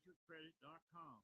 FletcherCredit.com.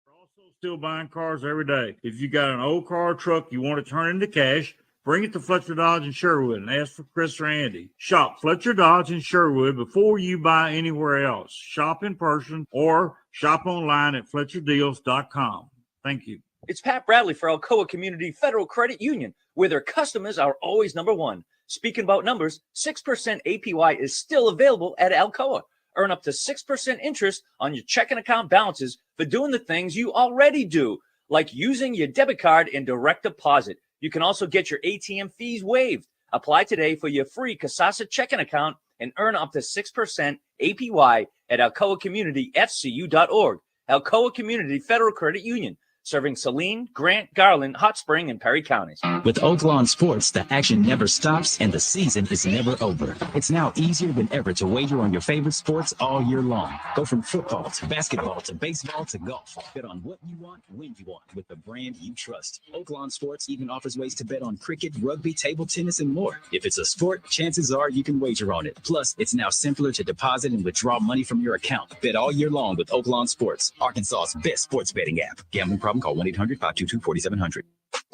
We're also still buying cars every day. If you got an old car or truck you want to turn into cash, bring it to Fletcher Dodge in Sherwood and ask for Chris or Andy. Shop Fletcher Dodge in Sherwood before you buy anywhere else. Shop in person or shop online at FletcherDeals.com. Thank you. It's Pat Bradley for Alcoa Community Federal Credit Union, where their customers are always number one. Speaking about numbers, 6% APY is still available at Alcoa. Earn up to 6% interest on your checking account balances for doing the things you already do, like using your debit card and direct deposit. You can also get your ATM fees waived. Apply today for your free Kasasa checking account and earn up to 6% APY at alcoacommunityfcu.org. Alcoa Community Federal Credit Union, serving Saline, Grant, Garland, Hot Spring, and Perry counties. With Oaklawn Sports, the action never stops and the season is never over. It's now easier than ever to wager on your favorite sports all year long. Go from football to basketball to baseball to golf. Bet on what you want, when you want, with the brand you trust. Oaklawn Sports even offers ways to bet on cricket, rugby, table tennis, and more. If it's a sport, chances are you can wager on it. Plus, it's now simpler to deposit and withdraw money from your account. Bet all year long with Oaklawn Sports, Arkansas's best sports betting app. Gambling problem? Call 1-800-522-4700.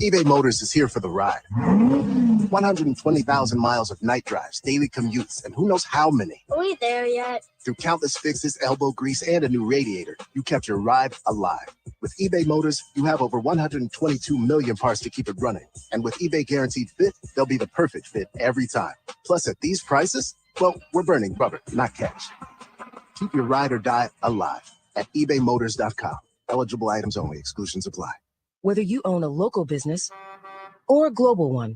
eBay Motors is here for the ride. 120,000 miles of night drives, daily commutes, and who knows how many. Are we there yet? Through countless fixes, elbow grease, and a new radiator, you kept your ride alive. With eBay Motors, you have over 122 million parts to keep it running. And with eBay Guaranteed Fit, they'll be the perfect fit every time. Plus, at these prices, well, we're burning rubber, not cash. Keep your ride or die alive at ebaymotors.com. Eligible items only. Exclusions apply. Whether you own a local business or a global one,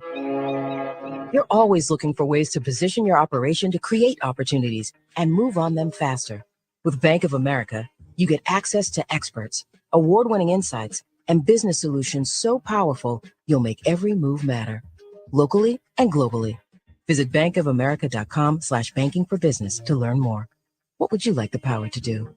you're always looking for ways to position your operation to create opportunities and move on them faster. With Bank of America, you get access to experts, award-winning insights, and business solutions so powerful, you'll make every move matter, locally and globally. Visit bankofamerica.com/banking for business to learn more. What would you like the power to do?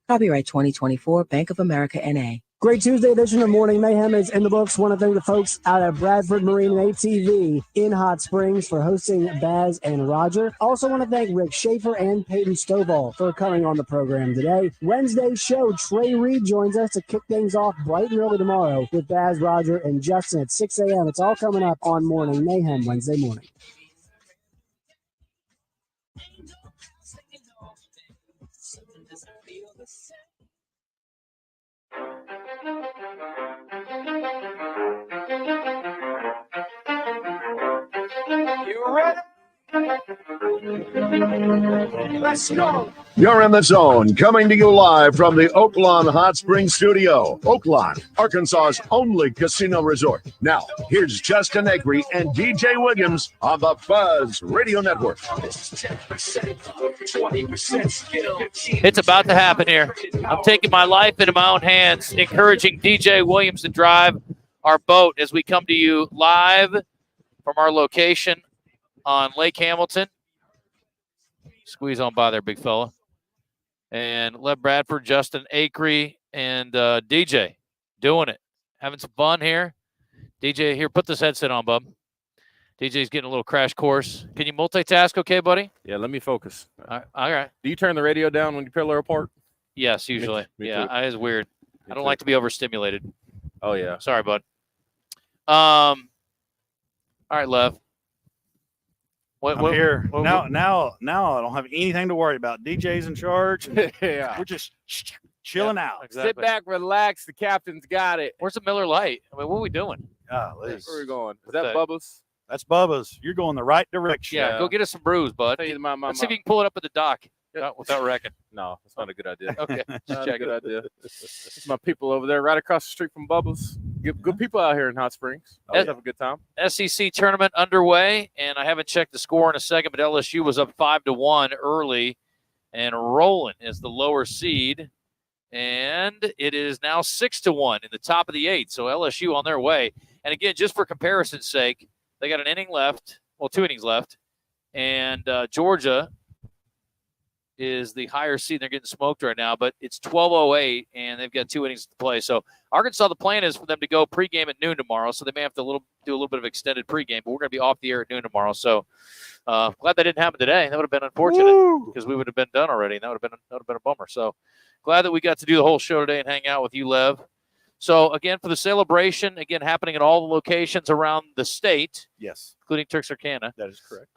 Copyright 2024, Bank of America, N.A. Great Tuesday edition of Morning Mayhem is in the books. Want to thank the folks out at Bradford Marine and ATV in Hot Springs for hosting Baz and Roger. Also want to thank Rick Schaefer and Peyton Stovall for coming on the program today. Wednesday's show, Trey Reed joins us to kick things off bright and early tomorrow with Baz, Roger, and Justin at 6 a.m. It's all coming up on Morning Mayhem Wednesday morning. You ready? Let's go. You're in the zone, coming to you live from the Oaklawn Hot Springs Studio. Oaklawn, Arkansas's only casino resort. Now, here's Justin Acree and DJ Williams on the Buzz Radio Network. It's about to happen here. I'm taking my life into my own hands, encouraging DJ Williams to drive our boat as we come to you live from our location on Lake Hamilton. Squeeze on by there, big fella. And Lev Bradford, Justin Acree, and DJ doing it. Having some fun here. DJ, here, put this headset on, bub. DJ's getting a little crash course. Can you multitask okay, buddy? Yeah, let me focus. All right. Do you turn the radio down when you pillar apart? Yes, usually. Me yeah, too. it's weird. Me I don't too. like to be overstimulated. Oh, yeah. Sorry, bud. All right, Lev. I'm here. Now I don't have anything to worry about. DJ's in charge. And Yeah. we're just chilling out. Exactly. Sit back, relax. The captain's got it. Where's the Miller Lite? I mean, what are we doing? Golly. Where are we going? Is What's that that? Bubba's? That's Bubba's. You're going the right direction. Yeah, go get us some brews, bud. Tell you Let's see if you can pull it up at the dock without wrecking. No, that's not a good idea. Okay, Not just a check good it. idea. It's my people over there right across the street from Bubba's. Good people out here in Hot Springs. Always have a good time. SEC tournament underway, and I haven't checked the score in a second, but LSU was up 5-1 early, and rolling is the lower seed, and it is now 6-1 in the top of the 8. So LSU on their way. And again, just for comparison's sake, they got an inning left, well, 2 innings left, and Georgia is the higher seed. They're getting smoked right now, but it's 12:08, and they've got 2 innings to play. So Arkansas, the plan is for them to go pregame at noon tomorrow, so they may have to do a little bit of extended pregame, but we're going to be off the air at noon tomorrow. So glad that didn't happen today. That would have been unfortunate because we would have been done already, and that would have been a bummer. So glad that we got to do the whole show today and hang out with you, Lev. So, again, for the celebration, again, happening at all the locations around the state. Yes. Including Texarkana. That is correct.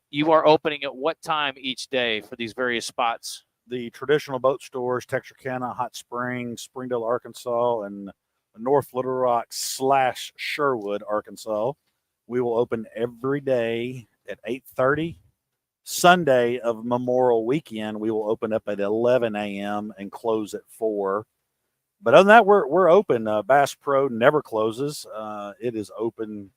You are opening at what time each day for these various spots? The traditional boat stores, Texarkana, Hot Springs, Springdale, Arkansas, and North Little Rock / Sherwood, Arkansas. We will open every day at 8:30. Sunday of Memorial Weekend, we will open up at 11 a.m. and close at 4. But other than that, we're open. Bass Pro never closes. It is open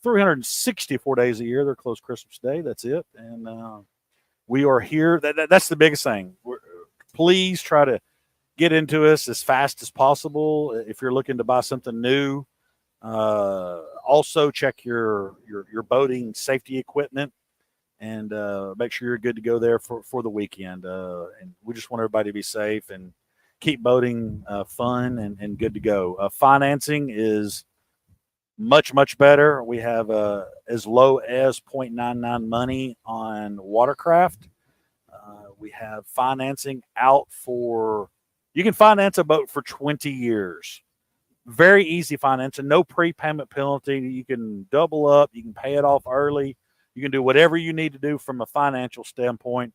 364 days a year. They're closed Christmas Day. That's it. And we are here. That's the biggest thing. Please try to get into us as fast as possible if you're looking to buy something new. Also, check your boating safety equipment and make sure you're good to go there for the weekend. And we just want everybody to be safe and keep boating fun and good to go. Financing is much, much better. We have as low as 0.99 money on watercraft. We have financing out for, you can finance a boat for 20 years. Very easy financing, no prepayment penalty. You can double up, you can pay it off early. You can do whatever you need to do from a financial standpoint.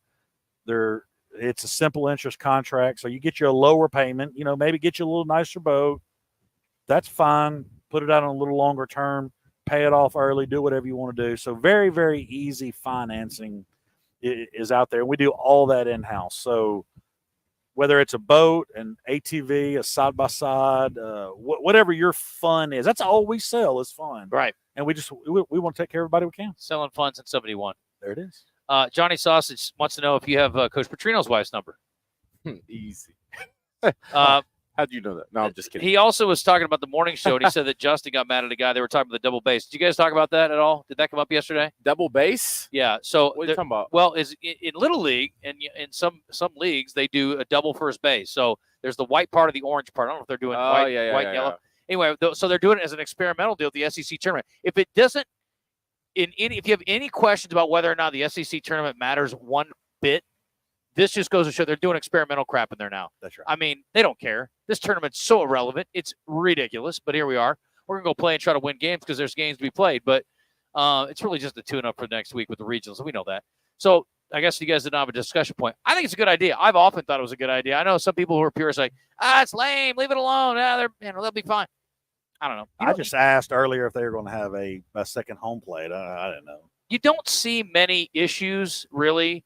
It's a simple interest contract, so you get you a lower payment, maybe get you a little nicer boat. That's fine. Put it out on a little longer term, pay it off early, do whatever you want to do. So very, very easy financing is out there. We do all that in-house. So whether it's a boat, an ATV, a side-by-side, whatever your fun is, that's all we sell is fun. Right. And we want to take care of everybody we can. Selling fun since somebody won. There it is. Johnny Sausage wants to know if you have Coach Petrino's wife's number. Easy. How'd you know that? No, I'm just kidding. He also was talking about the morning show, and he said that Justin got mad at a guy. They were talking about the double bass. Did you guys talk about that at all? Did that come up yesterday? Double bass? Yeah. So what are you talking about? Well, is in Little League and in some leagues they do a double first base. So there's the white part of the orange part. I don't know if they're doing white, yellow. Anyway, so they're doing it as an experimental deal at the SEC tournament. If it doesn't, if you have any questions about whether or not the SEC tournament matters one bit, this just goes to show they're doing experimental crap in there now. That's right. I mean, they don't care. This tournament's so irrelevant. It's ridiculous, but here we are. We're going to go play and try to win games because there's games to be played, but it's really just a tune-up for next week with the regionals. We know that. So I guess you guys didn't have a discussion point. I think it's a good idea. I've often thought it was a good idea. I know some people who are purists like, it's lame. Leave it alone. They'll be fine. I don't know. I just asked earlier if they were going to have a second home plate. I didn't know. You don't see many issues, really.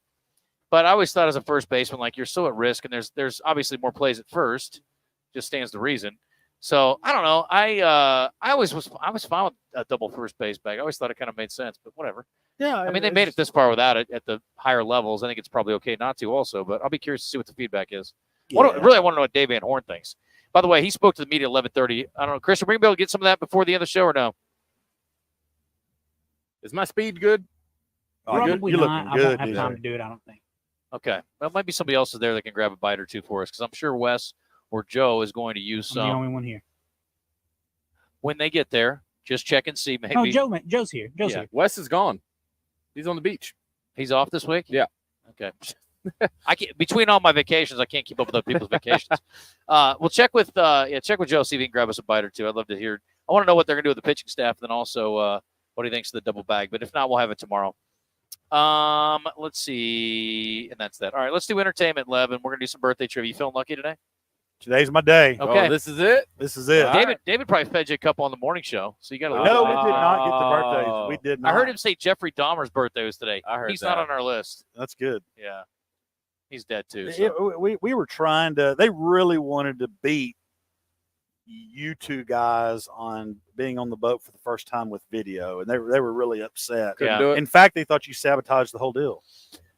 But I always thought as a first baseman, like you're so at risk, and there's obviously more plays at first. Just stands to reason. So I don't know. I was fine with a double first base bag. I always thought it kind of made sense, but whatever. Yeah, I mean they made it this far without it at the higher levels. I think it's probably okay not to also, but I'll be curious to see what the feedback is. Yeah. I want to know what Dave Van Horn thinks. By the way, he spoke to the media at 11:30. I don't know, Chris, are we gonna be able to get some of that before the end of the show or no? Is my speed good? Probably you're not. looking good. I won't have time to do it, I don't think. Okay. Well, maybe somebody else is there that can grab a bite or two for us because I'm sure Wes or Joe is going to use some. I'm the only one here. When they get there, just check and see. Maybe. Oh, Joe's here. Joe's here. Wes is gone. He's on the beach. He's off this week? Yeah. Okay. I can't, between all my vacations, I can't keep up with other people's vacations. We'll check with Joe, see if he can grab us a bite or two. I'd love to hear. I want to know what they're going to do with the pitching staff, and then also what he thinks of the double bag. But if not, we'll have it tomorrow. Let's see, and that's that. All right, let's do entertainment, Lev, and we're gonna do some birthday trivia. You feeling lucky today? Today's my day. Okay, this is it. This is it. David probably fed you a couple on the morning show, so you got to. No, we did not get the birthdays. We did not. I heard him say Jeffrey Dahmer's birthday was today. I heard he's that. not on our list. That's good. Yeah, he's dead too. So. We were trying to. They really wanted to beat you two guys on being on the boat for the first time with video, and they were really upset. Couldn't do it. In fact, they thought you sabotaged the whole deal.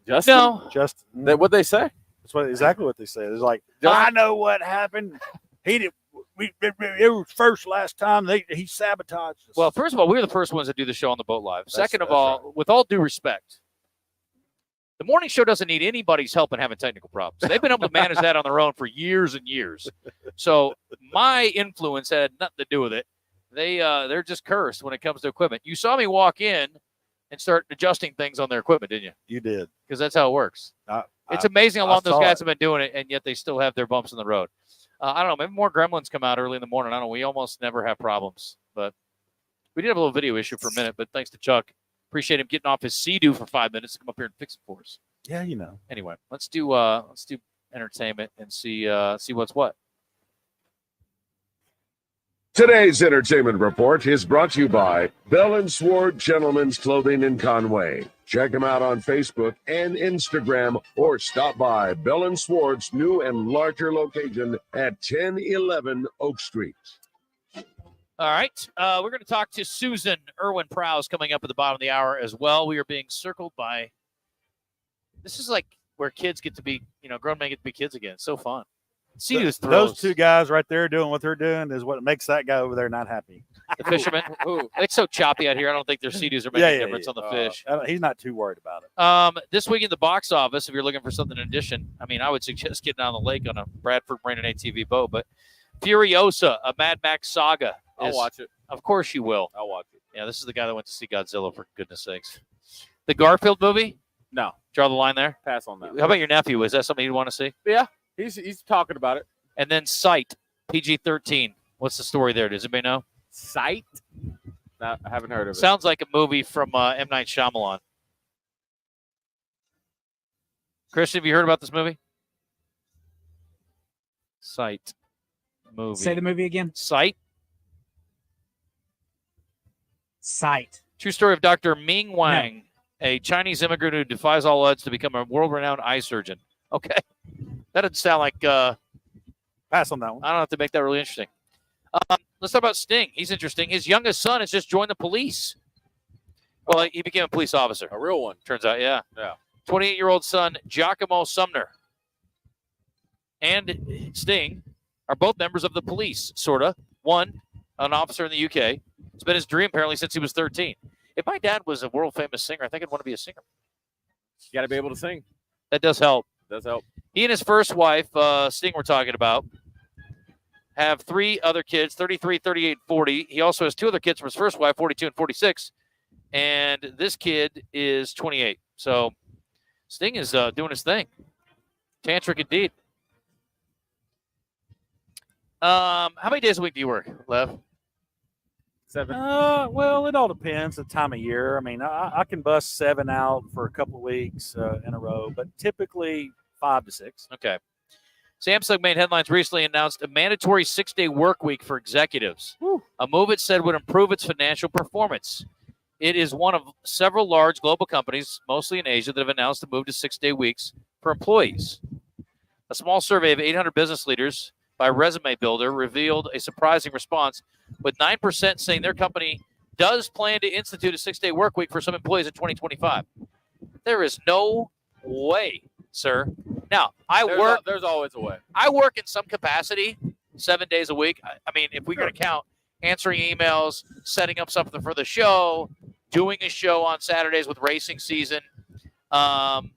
Justin? No. Justin. What'd they say? That's exactly what they said. It's like, I know what happened. He did. It was first last time he sabotaged us. Well, first of all, we were the first ones to do the show on the boat live. Second of all, right. with all due respect, the morning show doesn't need anybody's help in having technical problems. They've been able to manage that on their own for years and years. So my influence had nothing to do with it. They're just cursed when it comes to equipment. You saw me walk in and start adjusting things on their equipment, didn't you? You did. Because that's how it works. It's amazing how long those guys have been doing it, and yet they still have their bumps in the road. I don't know. Maybe more gremlins come out early in the morning. I don't know. We almost never have problems. But we did have a little video issue for a minute, but thanks to Chuck. Appreciate him getting off his Sea-Doo for 5 minutes to come up here and fix it for us. Yeah, you know. Anyway, let's do entertainment and see what's what. Today's entertainment report is brought to you by Bell & Sword Gentlemen's Clothing in Conway. Check them out on Facebook and Instagram or stop by Bell & Sword's new and larger location at 1011 Oak Street. All right. We're going to talk to Susan Irwin Prowse coming up at the bottom of the hour as well. We are being circled by – this is like where kids get to be – grown men get to be kids again. It's so fun. Those two guys right there doing what they're doing is what makes that guy over there not happy. The fishermen. It's so choppy out here. I don't think their Sea-Doos are making a difference on the fish. He's not too worried about it. This week in the box office, if you're looking for something in addition, I would suggest getting on the lake on a Bradford Marine and ATV boat. But Furiosa, a Mad Max saga. I'll watch it. Of course you will. I'll watch it. Yeah, this is the guy that went to see Godzilla, for goodness sakes. The Garfield movie? No. Draw the line there? Pass on that. How about your nephew? Is that something you'd want to see? Yeah, he's talking about it. And then Sight, PG-13. What's the story there? Does anybody know? Sight? No, I haven't heard of it. Sounds like a movie from M. Night Shyamalan. Christian, have you heard about this movie? Sight movie. Say the movie again. Sight. Sight. True story of Dr. Ming Wang, a Chinese immigrant who defies all odds to become a world-renowned eye surgeon. Okay. That doesn't sound like... Pass on that one. I don't have to make that really interesting. Let's talk about Sting. He's interesting. His youngest son has just joined the police. Well, he became a police officer. A real one. Turns out, yeah. Yeah. 28-year-old son, Giacomo Sumner, and Sting are both members of the police, sort of. One, an officer in the UK. It's been his dream, apparently, since he was 13. If my dad was a world-famous singer, I think I'd want to be a singer. You got to be able to sing. That does help. Does help. He and his first wife, Sting we're talking about, have 3 other kids, 33, 38, 40. He also has 2 other kids from his first wife, 42 and 46. And this kid is 28. So Sting is doing his thing. Tantric indeed. How many days a week do you work, Lev? 7. Well, it all depends the time of year. I can bust 7 out for a couple of weeks in a row, but typically 5 to 6. Okay. Samsung made headlines recently, announced a mandatory 6-day work week for executives. Woo. A move it said would improve its financial performance. It is one of several large global companies, mostly in Asia, that have announced a move to 6-day weeks for employees. A small survey of 800 business leaders by Resume Builder revealed a surprising response, with 9% saying their company does plan to institute a 6-day work week for some employees in 2025. There is no way, sir. Now, there's always a way. I work in some capacity 7 days a week. If we're going to count answering emails, setting up something for the show, doing a show on Saturdays with racing season, I'm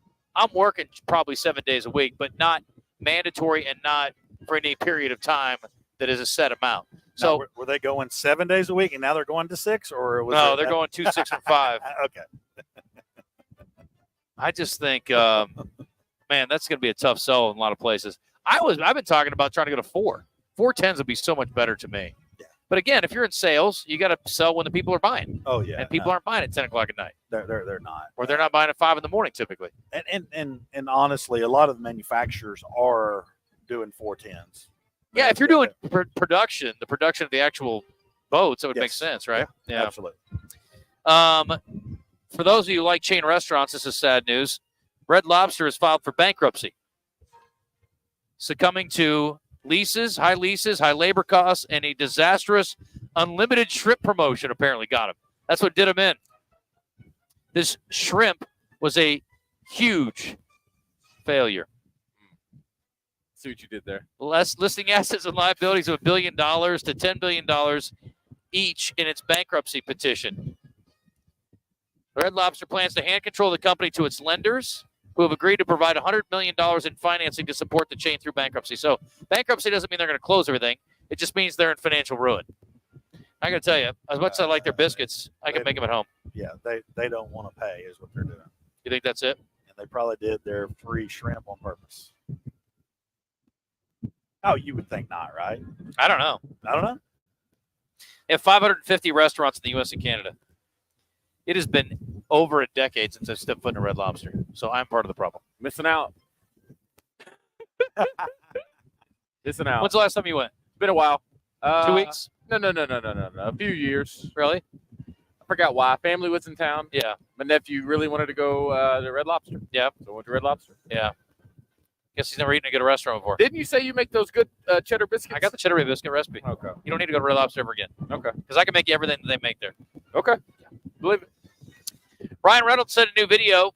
working probably 7 days a week, but not mandatory and not for any period of time that is a set amount. So now, were they going 7 days a week and now they're going to 6, or was no? They're going 2, 6, and 5. Okay. I just think, man, that's going to be a tough sell in a lot of places. I've been talking about trying to go to 4. 4/10s would be so much better to me. Yeah. But again, if you're in sales, you got to sell when the people are buying. Oh yeah. And people aren't buying at 10 o'clock at night. They're not. Or they're not buying at 5 in the morning typically. And honestly, a lot of the manufacturers are doing 4/10s. Yeah, if you're doing production, the production of the actual boats, it would make sense, right? Yeah. Absolutely. For those of you who like chain restaurants, this is sad news. Red Lobster has filed for bankruptcy, succumbing to high labor costs, and a disastrous unlimited shrimp promotion apparently got him. That's what did him in. This shrimp was a huge failure. See what you did there. Listing assets and liabilities of $1 billion to $10 billion each in its bankruptcy petition. Red Lobster plans to hand control the company to its lenders, who have agreed to provide $100 million in financing to support the chain through bankruptcy. So bankruptcy doesn't mean they're going to close everything. It just means they're in financial ruin. I got to tell you, as much as I like their biscuits, I can make them at home. Yeah, they don't want to pay is what they're doing. You think that's it? And they probably did their free shrimp on purpose. Oh, you would think not, right? I don't know. I don't know. They have 550 restaurants in the U.S. and Canada. It has been over a decade since I've stepped foot in a Red Lobster, so I'm part of the problem. Missing out. Missing out. When's the last time you went? It's been a while. 2 weeks? No. A few years. Really? I forgot why. Family was in town. Yeah. My nephew really wanted to go to Red Lobster. Yeah. So I went to Red Lobster. Yeah. Guess he's never eaten a good restaurant before. Didn't you say you make those good cheddar biscuits? I got the cheddar biscuit recipe. Okay. You don't need to go to Red Lobster ever again. Okay. Because I can make you everything that they make there. Okay. Believe it. Ryan Reynolds said in a new video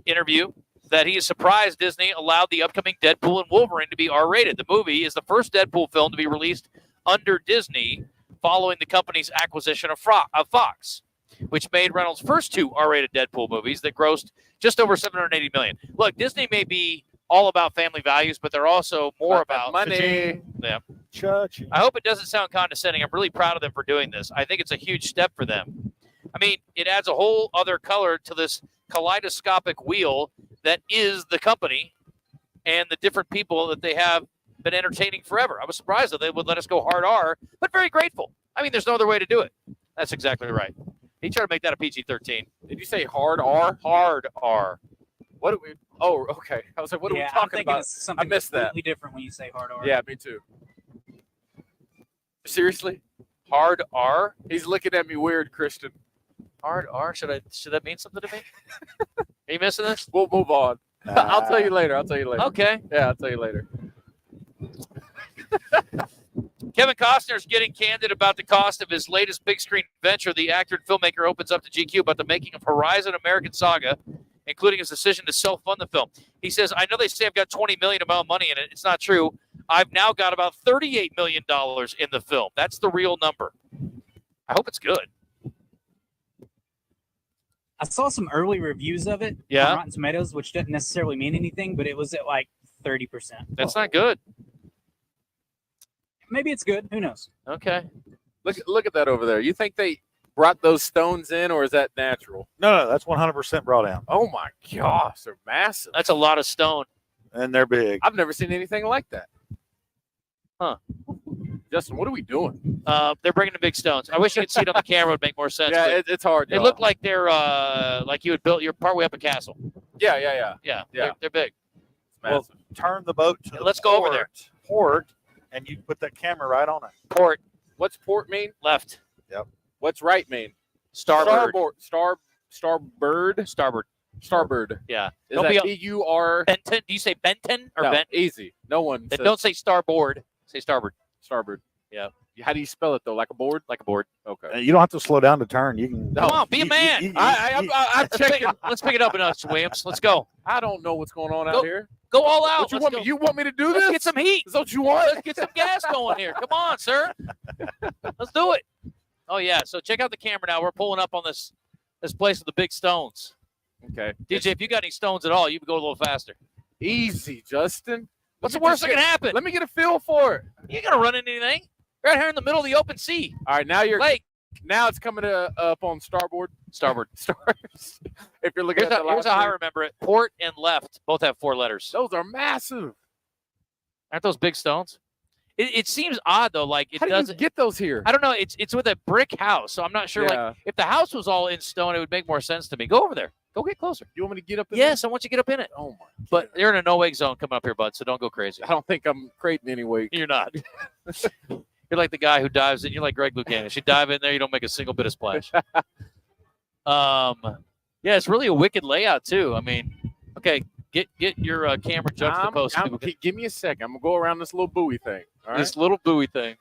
interview that he is surprised Disney allowed the upcoming Deadpool and Wolverine to be R-rated. The movie is the first Deadpool film to be released under Disney following the company's acquisition of Fox, which made Reynolds' first 2 R-rated Deadpool movies that grossed just over $780 million. Look, Disney may be all about family values, but they're also more about money. Yeah. Church. I hope it doesn't sound condescending. I'm really proud of them for doing this. I think it's a huge step for them. I mean, it adds a whole other color to this kaleidoscopic wheel that is the company and the different people that they have been entertaining forever. I was surprised that they would let us go hard R, but very grateful. I mean, there's no other way to do it. That's exactly right. He tried to make that a PG-13. Did you say hard R? Hard R. What do we? Oh, okay. I was like, what are we talking about? I missed that. Completely different when you say hard R. Yeah, me too. Seriously? Hard R? He's looking at me weird, Christian. Hard R? Should that mean something to me? Are you missing this? We'll move on. I'll tell you later. Okay. Yeah, I'll tell you later. Kevin Costner's getting candid about the cost of his latest big screen venture. The actor and filmmaker opens up to GQ about the making of Horizon American Saga, including his decision to self-fund the film. He says, I know they say I've got $20 million amount of money in it. It's not true. I've now got about $38 million in the film. That's the real number. I hope it's good. I saw some early reviews of it on Rotten Tomatoes, which doesn't necessarily mean anything, but it was at like 30%. That's not good. Maybe it's good. Who knows? Okay. Look at that over there. You think they brought those stones in, or is that natural? No, that's 100% brought in. Oh my gosh, they're massive. That's a lot of stone. And they're big. I've never seen anything like that. Huh. Justin, what are we doing? They're bringing the big stones. I wish you could see it on the camera. It would make more sense. Yeah, it's hard. They look like they're like you would build. You're partway up a castle. Yeah. They're big. Well, turn the boat to Let's go over there. Port, and you put that camera right on it. Port. What's port mean? Left. Yep. What's right mean? Starboard. Starboard. Starboard. Yeah. Is that B-U-R? Benton. Do you say Benton or no, Benton? Easy. No one. Then don't say starboard. Say starboard. Starboard. Yeah. How do you spell it though? Like a board? Like a board. Okay. You don't have to slow down to turn. You can. Come on, be a man. I'm checking. Let's pick it up a notch, Williams. Let's go. I don't know what's going on out here. Go all out. What you want me? You want me to do this? Let's get some heat. Is that what you want? Let's get some gas going here. Come on, sir. Let's do it. Oh yeah. So check out the camera now. We're pulling up on this place with the big stones. Okay. DJ, if you got any stones at all, you can go a little faster. Easy, Justin. What's the worst that can happen? Let me get a feel for it. You ain't gonna run into anything. You're out here in the middle of the open sea. All right, now you're lake. Now it's coming up on starboard. Starboard. Stars. If you're looking at the here's how I remember it. Port and left both have 4 letters. Those are massive. Aren't those big stones? It seems odd though. Like it How doesn't do you get those here? I don't know. It's with a brick house, so I'm not sure. Yeah. Like if the house was all in stone, it would make more sense to me. Go over there. Go get closer. You want me to get up in Yes, I want you to get up in it. Oh my. But you're in a no-wake zone coming up here, bud. So don't go crazy. I don't think I'm creating any weight. You're not. You're like the guy who dives in. You're like Greg Lucanis. You dive in there, you don't make a single bit of splash. Yeah, it's really a wicked layout too. I mean, okay, get your camera juxtaposed. Give me a second. I'm gonna go around this little buoy thing. All right? This little buoy thing.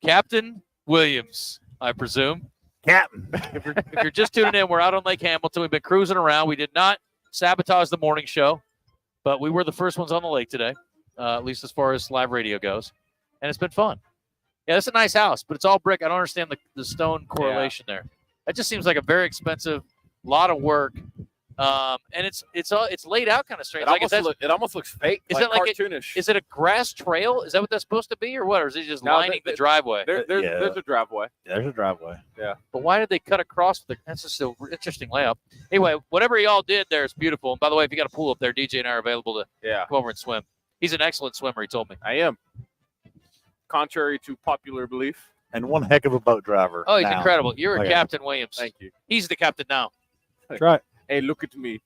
Captain Williams, I presume. Captain. If you're just tuning in, we're out on Lake Hamilton. We've been cruising around. We did not sabotage the morning show, but we were the first ones on the lake today, at least as far as live radio goes. And it's been fun. Yeah, it's a nice house, but it's all brick. I don't understand the stone correlation there. That just seems like a very expensive, lot of work And it's laid out kind of strange. It almost looks fake. Is like it like cartoonish? Is it a grass trail? Is that what that's supposed to be, or what? Or is it just lining the driveway? There's a driveway. There's a driveway. Yeah. But why did they cut across? That's just an interesting layout. Anyway, whatever y'all did there is beautiful. And by the way, if you got a pool up there, DJ and I are available to come over and swim. He's an excellent swimmer, he told me. I am. Contrary to popular belief. And one heck of a boat driver. Oh, he's now. incredible. You're a yeah. Captain Williams. Thank you. He's the captain now. That's right. Hey, look at me.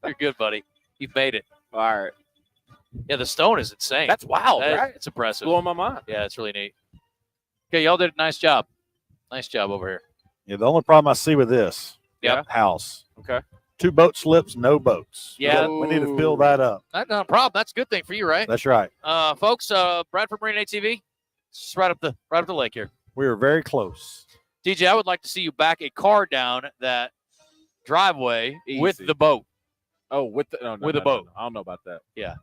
You're good, buddy. You've made it. All right. Yeah, the stone is insane. That's wild, right? It's impressive. Blowing my mind. Yeah, it's really neat. Okay, y'all did a nice job. Nice job over here. Yeah, the only problem I see with this house. Okay. 2 boat slips, no boats. Yeah. We need to fill that up. That's not a problem. That's a good thing for you, right? That's right. Folks, Bradford Marine ATV, it's right up the lake here. We are very close. DJ, I would like to see you back a car down that driveway with the boat. Oh, with the boat. No. I don't know about that. Yeah.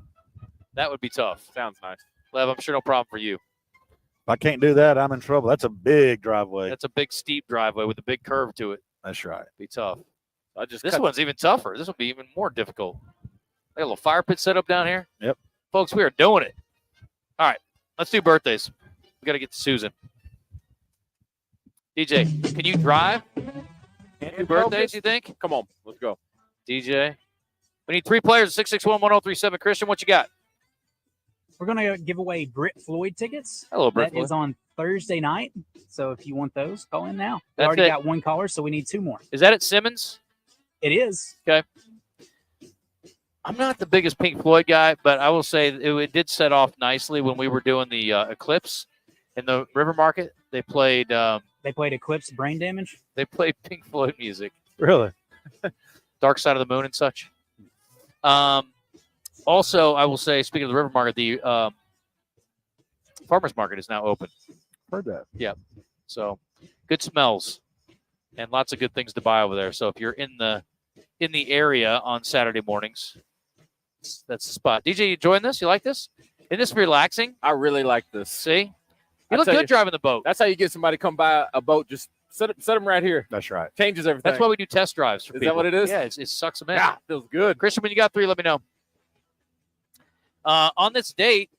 That would be tough. Sounds nice. Lev, I'm sure no problem for you. If I can't do that, I'm in trouble. That's a big driveway. That's a big, steep driveway with a big curve to it. That's right. Be tough. This one's even tougher. This will be even more difficult. Got a little fire pit set up down here. Yep. Folks, we are doing it. All right. Let's do birthdays. We got to get to Susan. DJ, can you drive? Can't do birthdays, you think? Come on. Let's go. DJ. We need 3 players at 661-1037. Christian, what you got? We're going to give away Britt Floyd tickets. Hello, Britt That is Floyd. on Thursday night. So if you want those, call in now. We That's already it. got 1 caller, so we need 2 more. Is that at Simmons? It is. Okay. I'm not the biggest Pink Floyd guy, but I will say it did set off nicely when we were doing the Eclipse in the River Market. They played Eclipse Brain Damage. They played Pink Floyd music. Really? Dark Side of the Moon and such. Also, I will say, speaking of the River Market, the Farmers Market is now open. Heard that. Yeah. So good smells and lots of good things to buy over there. So if you're in the area on Saturday mornings, that's the spot. DJ, you enjoying this? You like this? Isn't this relaxing? I really like this. See? You look good driving the boat. That's how you get somebody to come buy a boat. Just set them right here. That's right. Changes everything. That's why we do test drives for people. Is that what it is? Yeah, it sucks them in. Yeah, feels good. Christian, when you got 3, let me know. On this date,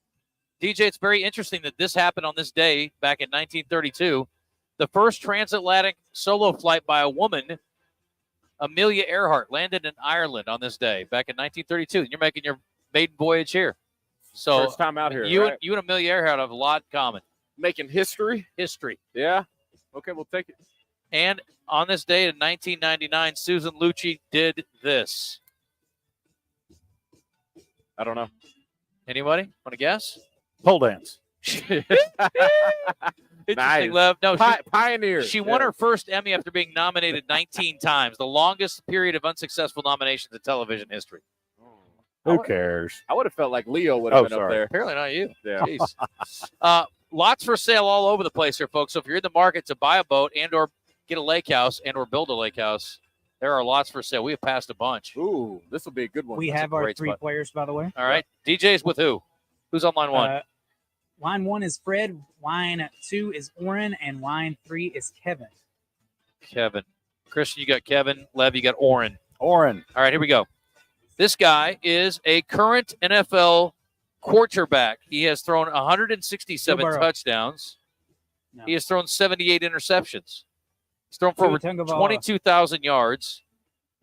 DJ, it's very interesting that this happened on this day back in 1932. The first transatlantic solo flight by a woman, Amelia Earhart, landed in Ireland on this day back in 1932. You're making your maiden voyage here. So first time out here. You right? and Amelia Earhart have a lot in common. Making history. Yeah. Okay, we'll take it. And on this day in 1999, Susan Lucci did this. I don't know. Anybody want to guess? Pole dance. Interesting, Lev. No, pioneer. She won her first Emmy after being nominated 19 times, the longest period of unsuccessful nominations in television history. Who cares? I would have felt like Leo would have been up there. Apparently not you. Yeah. Jeez. Lots for sale all over the place here, folks. So if you're in the market to buy a boat and or get a lake house and or build a lake house, there are lots for sale. We have passed a bunch. Ooh, this will be a good one. We That's have a our great 3 spot. players, by the way. All right. DJ's with who? Who's on line 1? Line 1 is Fred. Line 2 is Oren. And line 3 is Kevin. Kevin. Christian, you got Kevin. Lev, you got Oren. Oren. All right, here we go. This guy is a current NFL quarterback. He has thrown 167 touchdowns. No. He has thrown 78 interceptions. He's thrown for over Tagovailoa. 22,000 yards.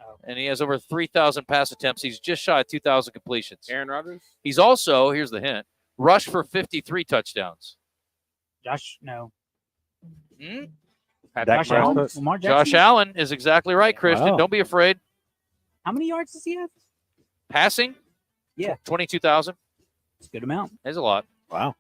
Oh. And he has over 3,000 pass attempts. He's just shy of 2,000 completions. Aaron Rodgers? He's also, here's the hint, rushed for 53 touchdowns. Josh, no. Josh Allen. Lamar Jackson? Josh Allen is exactly right, Christian. Wow. Don't be afraid. How many yards does he have? Passing? Yeah. 22,000. It's a good amount. That's a lot. Wow.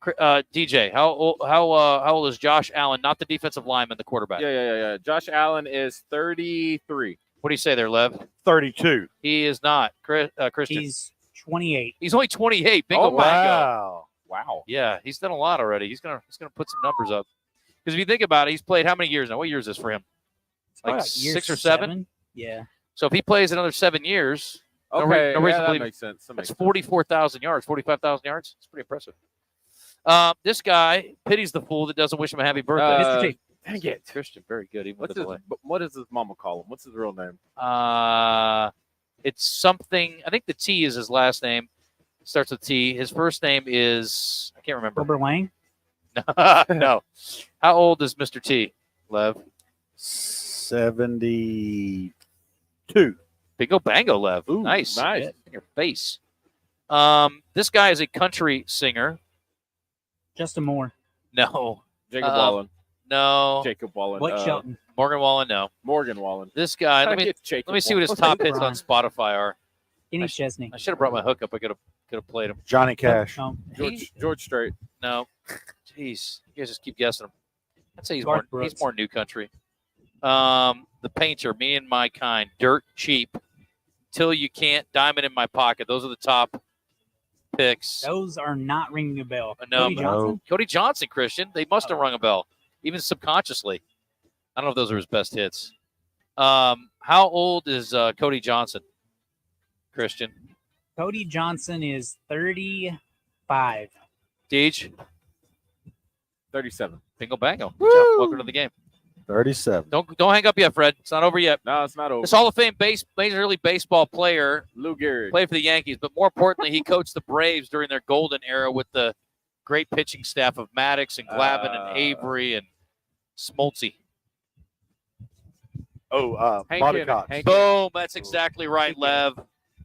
DJ, how old is Josh Allen? Not the defensive lineman, the quarterback. Yeah. Josh Allen is 33. What do you say there, Lev? 32. He is not. Christian. He's 28. He's only 28. Bingo Oh, bango. wow. Wow. Yeah, he's done a lot already. He's gonna put some numbers up. Because if you think about it, he's played how many years now? What year is this for him? Like Year 6 or 7? Yeah. So if he plays another 7 years, Okay, no reason to that believe makes sense. that's 44,000 yards, 45,000 yards. It's pretty impressive. This guy pities the fool that doesn't wish him a happy birthday. Mr. T. Dang it. Christian, very good. Even with the delay. What does his mama call him? What's his real name? It's something. I think the T is his last name. Starts with T. His first name is, I can't remember. Wilbur Lang? No. How old is Mr. T, Lev? 72. Bingo bango, Lev. Ooh, nice. In your face. This guy is a country singer. Justin Moore. No. Jacob Wallen. No. Jacob Wallen. Blake Shelton. Morgan Wallen, no. Morgan Wallen. This guy, let me see what his top hits on Spotify are. Kenny Chesney. I should have brought my hookup. I could have played him. Johnny Cash. George Strait. No. Jeez. You guys just keep guessing him. I'd say he's Garth more Brooks. new country. The Painter, Me and My Kind, Dirt Cheap, Till You Can't, Diamond in My Pocket. Those are the top picks. Those are not ringing a bell. No, Cody Johnson? Cody Johnson, Christian. They must have rung a bell, even subconsciously. I don't know if those are his best hits. How old is Cody Johnson, Christian? Cody Johnson is 35. Deej? 37. Bingo bango. Good job. Welcome to the game. 37. Don't hang up yet, Fred. It's not over yet. No, it's not over. This Hall of Fame Major League Baseball player Lou Gehrig played for the Yankees, but more importantly, he coached the Braves during their golden era with the great pitching staff of Maddox and Glavine and Avery and Smoltzy. Bobby Cox. Boom. That's exactly right, Lev.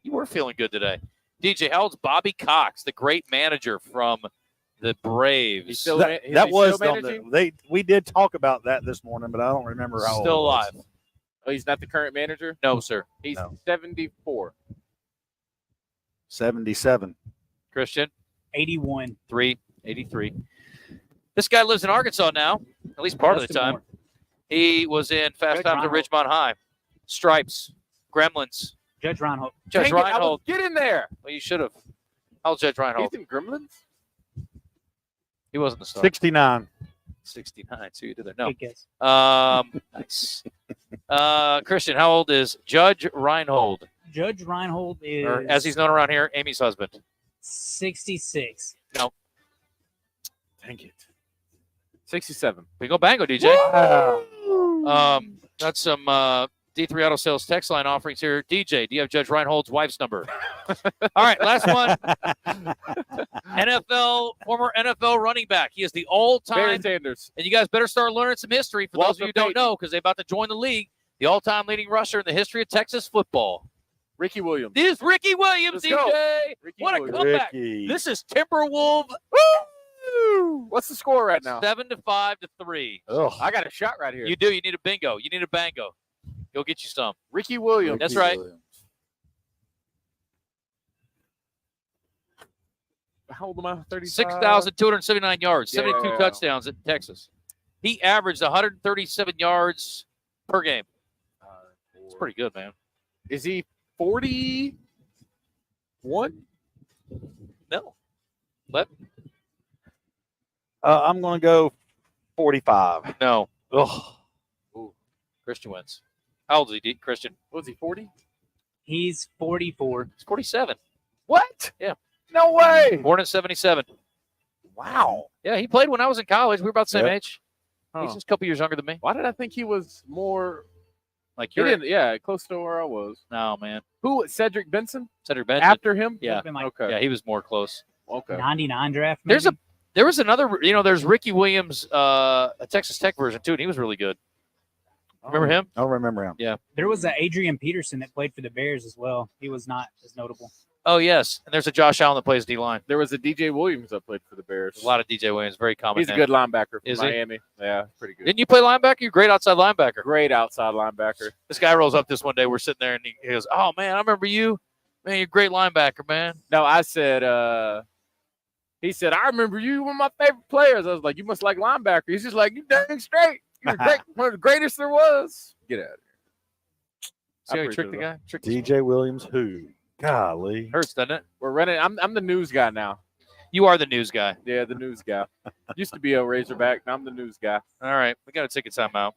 You were feeling good today. DJ, how old's Bobby Cox, the great manager from the Braves? We did talk about that this morning, but I don't remember how Still old alive. Oh, he's not the current manager? No, sir. He's 74. 77. Christian? 81. 83. This guy lives in Arkansas now, at least part of the time. He was in Fast Times at Ridgemont High, Stripes, Gremlins. Judge Reinhold. Judge Reinhold. Get in there. Well, you should have. How old Judge Reinhold? He's in Gremlins? He wasn't the star. 69. 69. So you did that. No. Good guess. Nice. Christian, how old is Judge Reinhold? Judge Reinhold is, Or as he's known around here, Amy's husband. 66. No. Dang it. 67. Bingo bango, DJ. Got some D3 Auto Sales text line offerings here. DJ, do you have Judge Reinhold's wife's number? All right, last one. Former NFL running back. He is the all-time. Barry Sanders. And you guys better start learning some history for those of you who don't know, because they're about to join the league. The all-time leading rusher in the history of Texas football. Ricky Williams. This is Ricky Williams, Let's DJ. go. What a Williams. comeback. Ricky. This is Timberwolves. What's the score right now? 7-5-3. Ugh. I got a shot right here. You do. You need a bingo. You need a bango. Go get you some. Ricky Williams. That's right. How old am I? 35? 6,279 yards, 72 Yeah. touchdowns in Texas. He averaged 137 yards per game. It's pretty good, man. Is he 41? No. Let I'm going to go 45. No. Ugh. Ooh. Christian wins. How old is he, Christian? Was he 40? He's 44. He's 47. What? Yeah. No way. Born in 77. Wow. Yeah, he played when I was in college. We were about the same Yep. age. Huh. He's just a couple years younger than me. Why did I think he was more Like He you're didn't, yeah, close to where I was. No, man. Who? Cedric Benson? Cedric Benson. After him? Yeah. Been like Okay. Yeah, he was more close. Okay. 99 draft. Maybe? There was another, there's Ricky Williams, a Texas Tech version too, and he was really good. Remember him? I don't remember him. Yeah. There was a Adrian Peterson that played for the Bears as well. He was not as notable. Oh, yes. And there's a Josh Allen that plays D-line. There was a DJ Williams that played for the Bears. There's a lot of DJ Williams, very common. He's a name. good linebacker from Is he? Miami. Yeah, pretty good. Didn't you play linebacker? You're a great outside linebacker. Great outside linebacker. This guy rolls up this one day. We're sitting there, and he goes, "Oh, man, I remember you. Man, you're a great linebacker, man." No, I said, he said, "I remember you, one of my favorite players." I was like, "You must like linebacker." He's just like, "You dang straight. You're great, one of the greatest there was." Get out of here. See how he tricked the guy? DJ Williams, who? Golly. Hurts, doesn't it? We're running. I'm the news guy now. You are the news guy. Yeah, the news guy. Used to be a Razorback. Now I'm the news guy. All right. We got to take a time out.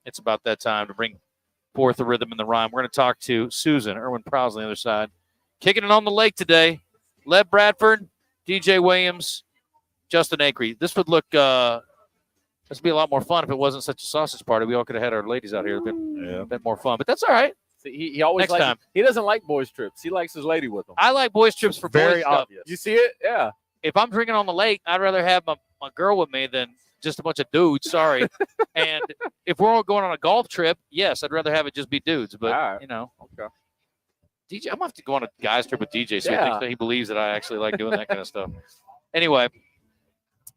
It's about that time to bring forth the rhythm and the rhyme. We're going to talk to Susan, Erwin Prowse on the other side. Kicking it on the lake today. Lev Bradford, DJ Williams, Justin Acree. This would look This would be a lot more fun if it wasn't such a sausage party. We all could have had our ladies out here. It'd been a bit more fun, but that's all right. See, he always Next time. He doesn't like boys trips. He likes his lady with him. I like boys trips for Very boys stuff. obvious. You see it? Yeah. If I'm drinking on the lake, I'd rather have my girl with me than just a bunch of dudes. Sorry. And if we're all going on a golf trip, yes, I'd rather have it just be dudes. But, Okay. DJ, I'm going to have to go on a guys trip with DJ so Yeah. he believes that I actually like doing that kind of stuff. Anyway,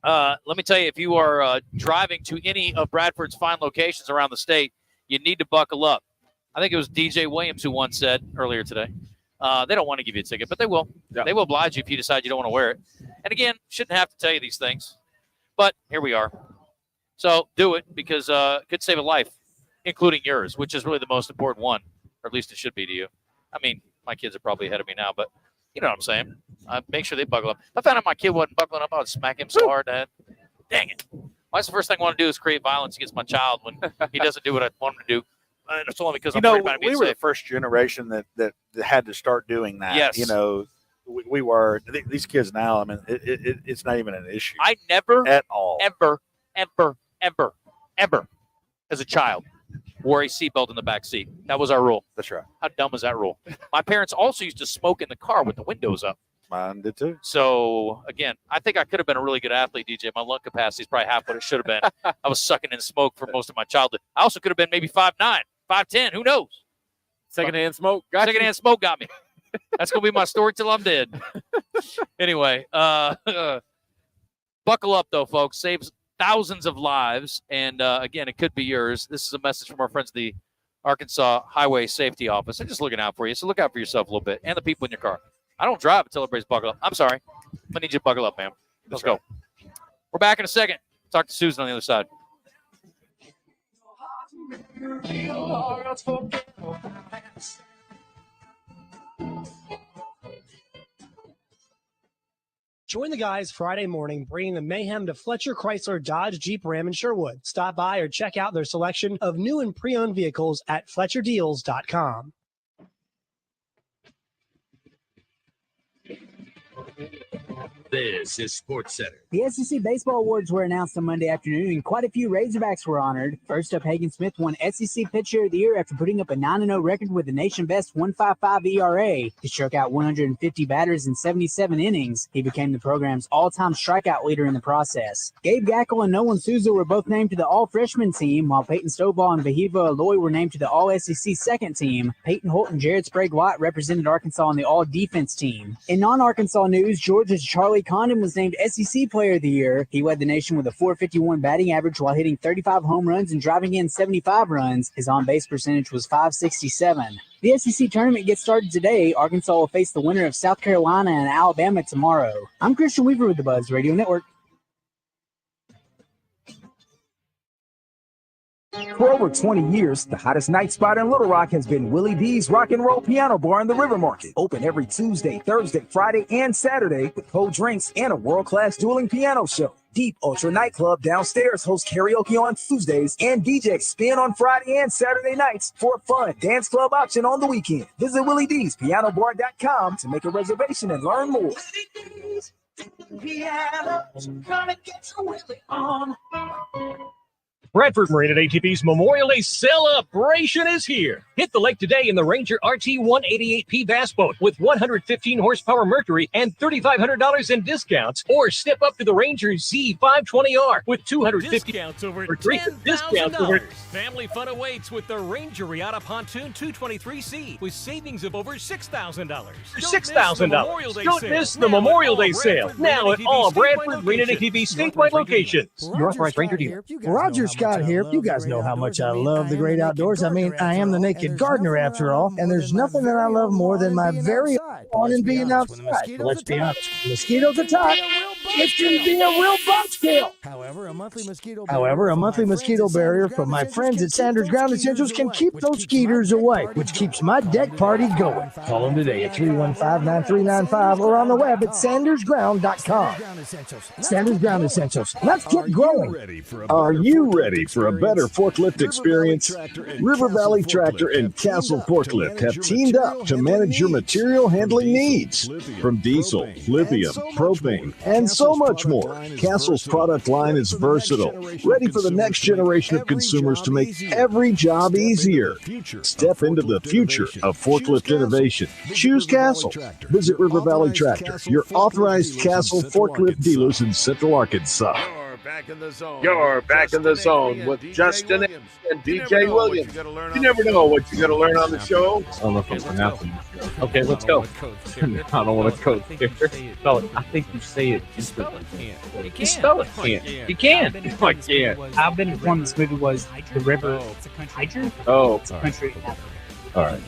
let me tell you, if you are driving to any of Bradford's fine locations around the state, you need to buckle up. I think it was DJ Williams who once said earlier today, they don't want to give you a ticket, but they will. Yeah. They will oblige you if you decide you don't want to wear it. And again, shouldn't have to tell you these things, but here we are. So do it because it could save a life, including yours, which is really the most important one, or at least it should be to you. I mean, my kids are probably ahead of me now, but you know what I'm saying. Make sure they buckle up. If I found out my kid wasn't buckling up, I would smack him so hard that, dang it. Why's the first thing I want to do is create violence against my child when he doesn't do what I want him to do? It's only because I'm worried about him being we were safe. the first generation that had to start doing that. Yes. We were. These kids now, I mean, it's not even an issue. I never at all. Ever, as a child, wore a seatbelt in the back seat. That was our rule. That's right. How dumb is that rule? My parents also used to smoke in the car with the windows up. Mine did too. So, again, I think I could have been a really good athlete, DJ. My lung capacity is probably half what it should have been. I was sucking in smoke for most of my childhood. I also could have been maybe 5'9", 5'10", who knows? Secondhand smoke. Secondhand smoke got me. That's going to be my story till I'm dead. Anyway, buckle up, though, folks. Saves thousands of lives. And, again, it could be yours. This is a message from our friends at the Arkansas Highway Safety Office. They're just looking out for you. So look out for yourself a little bit and the people in your car. I don't drive until everybody's buckled up. I'm sorry. I'm going to need you to buckle up, man. Let's go. We're back in a second. Talk to Susan on the other side. Join the guys Friday morning, bringing the mayhem to Fletcher Chrysler Dodge Jeep Ram in Sherwood. Stop by or check out their selection of new and pre-owned vehicles at FletcherDeals.com. This is Sports Center. The SEC Baseball Awards were announced on Monday afternoon, and quite a few Razorbacks were honored. First up, Hagen Smith won SEC Pitcher of the Year after putting up a 9-0 record with a nation-best 1.55 ERA. He struck out 150 batters in 77 innings. He became the program's all-time strikeout leader in the process. Gabe Gackle and Nolan Souza were both named to the All-Freshman team, while Peyton Stovall and Vahiva Aloy were named to the All-SEC second team. Peyton Holt and Jared Sprague-White represented Arkansas on the All-Defense team. In non-Arkansas news, Georgia's Charlie Condon was named SEC Player of the Year. He led the nation with a .451 batting average while hitting 35 home runs and driving in 75 runs. His on-base percentage was .567. The SEC tournament gets started today. Arkansas will face the winner of South Carolina and Alabama tomorrow. I'm Christian Weaver with the Buzz Radio Network. For over 20 years, the hottest night spot in Little Rock has been Willie D's Rock and Roll Piano Bar in the River Market. Open every Tuesday, Thursday, Friday, and Saturday with cold drinks and a world-class dueling piano show. Deep Ultra Nightclub downstairs hosts karaoke on Tuesdays and DJ Spin on Friday and Saturday nights for a fun dance club option on the weekend. Visit WillieD'sPianoBar.com to make a reservation and learn more. Bradford Marine at ATV's Memorial Day celebration is here. Hit the lake today in the Ranger RT 188P bass boat with 115 horsepower Mercury and $3,500 in discounts, or step up to the Ranger Z520R with 250 discounts over $10,000. Family fun awaits with the Ranger Riata Pontoon 223C with savings of over $6,000. $6,000. Don't miss the Memorial Day sale. Now at all Bradford Marine at ATV statewide locations. Your authorized Ranger dealer. Roger Scott here. You guys know how much I love the great outdoors. I mean, I am the naked gardener after all, and there's nothing that I love more than my very own and being outside. But let's be honest, mosquitoes attack. It can be a real buzzkill. However, a monthly mosquito barrier from my friends at Sanders Ground Essentials can keep those skeeters away, which keeps my deck party going. Call them today at 315-9395 or on the web at sandersground.com. Sanders Ground Essentials. Let's get growing. Are you ready for a better forklift experience? River Valley Tractor and Castle Forklift have teamed up to manage your material handling needs. From diesel, lithium, propane, and so much more. Castle's product line is versatile, ready for the next generation of consumers to make every job easier. Step into the future of forklift innovation. Choose Castle. Visit River Valley Tractor, your authorized Castle forklift dealers in Central Arkansas. You're back in the zone with Justin and DJ Williams. You never know what you're going to learn on the show. I don't know if I'm pronouncing this. Okay, let's go. I don't want to coach here. Spell it. I think you say it instantly. You spell it. You can. I can't. I've been informed this movie was The River Hydra. Oh, it's a country. All right.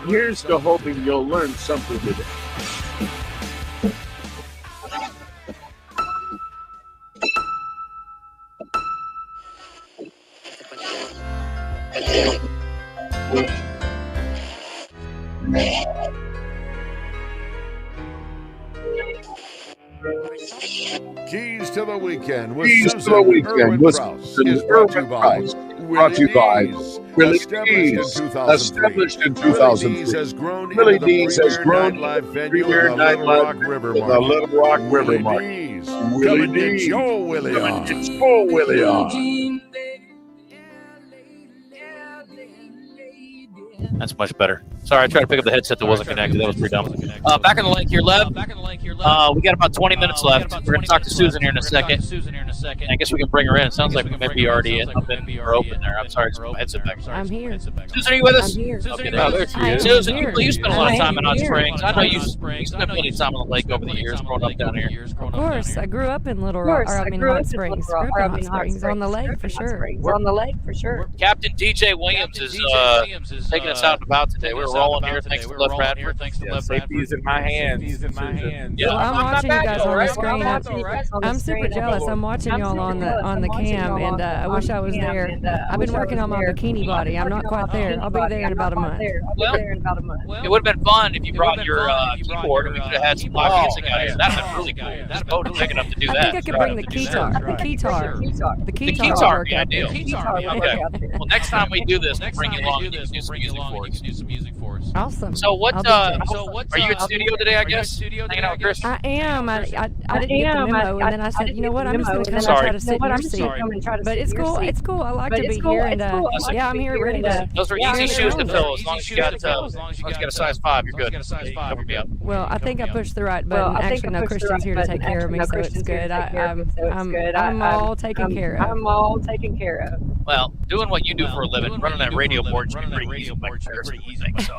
Here's to hoping you'll learn something today. Keys to the Weekend with Susan Irwin Krause is brought to you by Willie Dees, established in 2003. Willie Dees has grown into the premier nightlife venue with the Little Rock River Market. Willie Dees, Joe Willie coming to Joe Willie on. That's much better. Sorry, I tried to pick up the headset that wasn't connected. That was pretty dumb. Back on the lake here, Lev. We got about 20 minutes left. We're going to talk to Susan here in a second. I guess we can bring her in. It sounds like we may be already up in or open there. I'm sorry, just put my headset back. I'm here. Susan, are you with us? I'm here. Okay, there she is. Susan, you spent a lot of time in Hot Springs. I know you spent plenty of time on the lake over the years, growing up down here. Of course, I grew up in Little Rock. I mean, Hot Springs. Grew up in Hot Springs, on the lake for sure. On the lake for sure. Captain DJ Williams is taking us out and about today. We're rolling here. Thanks to Lev Bradford. Safety's in my hands. Yeah, well, I'm watching you guys on the screen. I'm super jealous. I'm watching y'all on the cam, and I wish I was there. I've been working on my bikini body. I'm not quite there. I'll be there in about a month. Well, it would have been fun if you brought your keyboard and we could have had some live music out here. That'd have been really cool. This boat is big enough to do that. I think I could bring the keytar. The keytar would be ideal. Okay. Well, next time we do this, we'll bring you along and you can do some music for us. Awesome. So what? Are you in studio today? I guess hanging out with Chris. I am. I didn't get the memo, and then I said, you know what? I'm just going to come and try to sit in your seat. But it's cool. It's cool. I like to be here, and yeah, I'm here ready to. Those are easy shoes to fill. As long as you got a size 5, you're good. Cover me up. Well, I think I pushed the right button. Actually, no, Christian's here to take care of me, so it's good. I'm all taken care of. I'm all taken care of. Well, doing what you do for a living, running that radio board is pretty easy. So,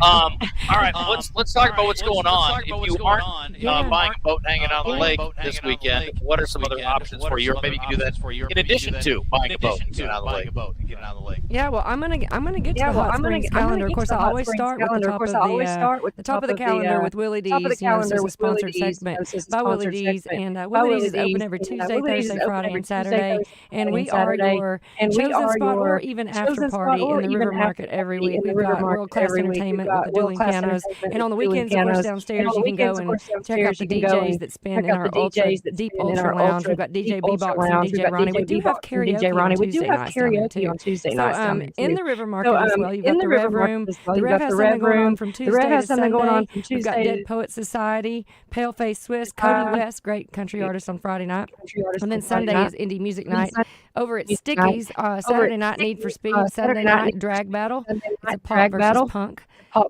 all right, let's talk about what's going on. If you aren't buying a boat hanging out on the lake this weekend, what are some other options for you? Or maybe you can do that in addition to buying a boat and getting out of the lake. Yeah, well, I'm gonna get to the Hot Springs calendar. Of course, I always start with the top of the calendar with Willie Dees. This is a sponsored segment by Willie Dees, and Willie Dees is open every Tuesday, Thursday, Friday, and Saturday. And we are your chosen spot or even after party in the River Market every week. We've got world-class entertainment with the dueling pianos, and on the weekends, of course, downstairs you can go and check out the DJs that spin in our deep ultra lounge. We've got DJ Bebox and DJ Ronnie. We do have karaoke on Tuesday nights down there too. In the River Market as well, you've got the Rev Room. The Rev has something going on from Tuesday to Sunday. We've got Dead Poet Society, Paleface Swiss, Cody West, great country artist on Friday night, and then Sunday is indie music night over at Sticky's. Saturday night Need for Speed. Saturday night Drag Battle. It's a pop versus punk.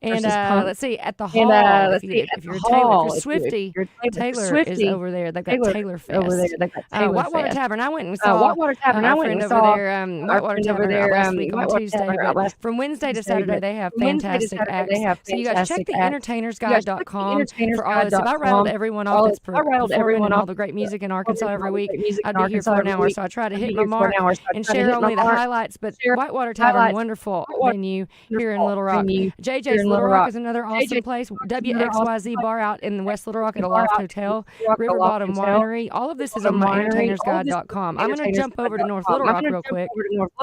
And let's see, at the hall, if you're a Taylor, if you're Swifty, Taylor is over there. They've got Taylor Fest. Whitewater Tavern. I went and saw Whitewater Tavern. over there. Whitewater Tavern last week on Tuesday. But from Wednesday to Saturday, they have fantastic acts. So you guys check the entertainersguide.com for all this. If I rattled everyone off that's performing all the great music in Arkansas every week, I'd be here for an hour. So I try to hit my mark and share only the highlights. But Whitewater Tavern, wonderful venue here in Little Rock. JJ's Little Rock is another awesome place. WXYZ Bar out in West Little Rock at a Loft Hotel. River Bottom Winery. All of this is on my entertainersguide.com. I'm going to jump over to North Little Rock real quick.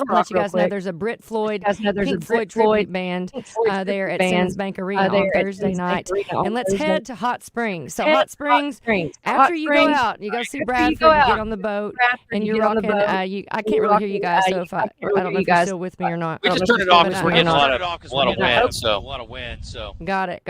Let you guys know there's a Pink Floyd tribute band there at Simmons Bank Arena on Thursday night. And let's head to Hot Springs. So Hot Springs, after you go out, you go see Bradford, you get on the boat, and you're rocking. I can't really hear you guys, so if I don't know if you're still with me or not. We just turned it off because we're getting a lot of wind. So Got it.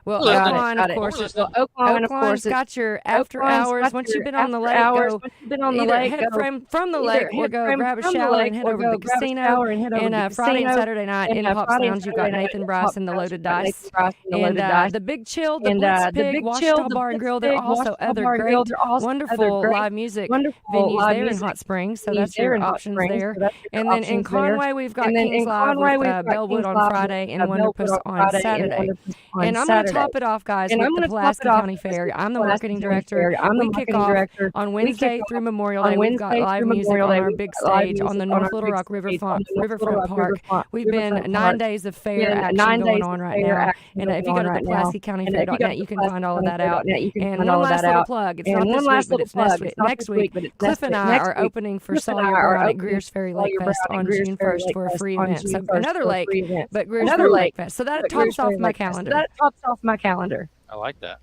Well, Oakline, of course. Oaklawn's got your after hours. Once you've been on the lake, go either head from the lake or go grab a shower and head over to the casino. And Friday and Saturday night in Pop's Lounge, you've got Nathan Bryce and the Loaded Dice. And the Big Chill, the Blitz Pig, Washita Bar and Grill. There are also other great, wonderful live music venues there in Hot Springs. So that's your options there. And then in Conway, we've got Kings Live with Bellwood on Friday and Wonderpuss on Saturday. And I'm going to top it off, guys, with the Pulaski County Fair. I'm the marketing director. We kick off on Wednesday through Memorial Day. We've got live music on our big stage on the North Little Rock Riverfront Park. We've been 9 days of fair action going on right now. And if you go to the PulaskiCountyFair.net, you can find all of that out. And one last little plug. It's not this week, but it's next week. Cliff and I are opening for Sawyer Brown at Greer's Ferry Lake Fest on June 1st for a free event. So another lake, but Greer's Ferry Lake Fest. So that tops off my calendar. I like that.